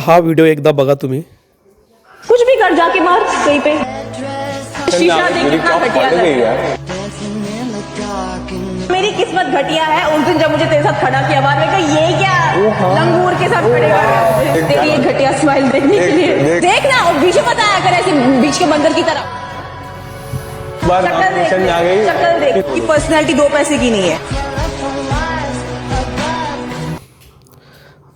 हा व्हिडिओ एकदा बघा तुम्ही। कुछ भी कर जाके मार कहीं पे। शीशा देख कितना घटिया है। मेरी किस्मत घटिया है। उस दिन जब मुझे तेरे साथ खड़ा किया बाद में कहा ये क्या लंगूर के साथ खड़े कर तेरी ये घटिया स्माइल देखने के लिए देखना और बीच में बताया कर ऐसे बीच के बंदर की तरह। शक्ल देख की पर्सनैलिटी 2 पैसे की नहीं है।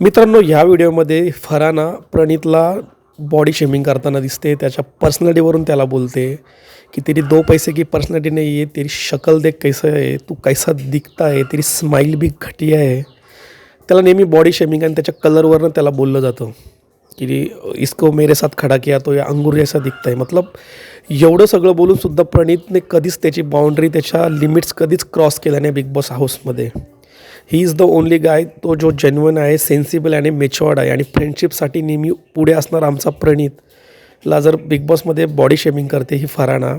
मित्रांनो, ह्या व्हिडिओमध्ये फरहाना प्रणीतला बॉडी शेमिंग करताना दिसते। त्याच्या पर्सनॅलिटीवरून त्याला बोलते कि तेरी 2 पैसे की पर्सनैलिटी नहीं है, तेरी शक्ल देख कैसा है, तू कैसा दिखता है, तेरी स्माइल भी घटिया है। त्याला नेहमी बॉडी शेमिंग आणि त्याच्या कलरवरनं त्याला बोललं जातं की इसको मेरे साथ खड़ा किया तो या अंगूर जैसा दिखता है। मतलब एवढं सगळं बोलूनसुद्धा प्रणीतने कधीच त्याची बाउंड्री, त्याच्या लिमिट्स कधीच क्रॉस केल्या नाही बिग बॉस हाऊसमध्ये। ही इज द ओनली गाय, तो जो जेन्युइन आहे, सेन्सिबल आणि मेच्युअर्ड आहे आणि फ्रेंडशिपसाठी नेहमी पुढे असणार आमचा प्रणीतला जर बिग बॉसमध्ये बॉडी शेमिंग करते ही फरहाना,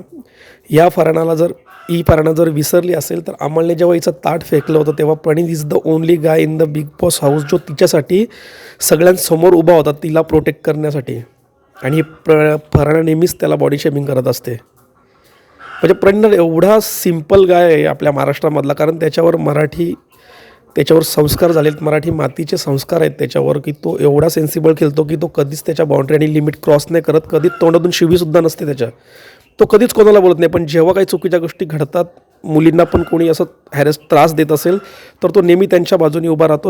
या फरहाना जर विसरली असेल तर अमलने जेव्हा हिचं ताट फेकलं होतं तेव्हा Praneet is the only guy in the Bigg Boss house जो तिच्यासाठी सगळ्यांसमोर उभा होता तिला प्रोटेक्ट करण्यासाठी। आणि फरहाना नेहमीच त्याला बॉडी शेमिंग करत असते। म्हणजे प्रणीत एवढा सिम्पल गाय आहे आपल्या महाराष्ट्रामधला, कारण त्याच्यावर संस्कार झालेत, मराठी मातीचे संस्कार आहेत त्याच्यावर, की तो एवढा सेन्सिबल खेळतो की तो कधीच त्याच्या बाउंड्री आणि लिमिट क्रॉस नाही करत। कधीच तोंडातून शिवीसुद्धा नसते त्याच्या, तो कधीच कोणाला बोलत नाही। पण जेव्हा काही चुकीच्या गोष्टी घडतात, मुलींना पण कोणी असं त्रास देत असेल तर तो नेहमी त्यांच्या बाजूने उभा राहतो।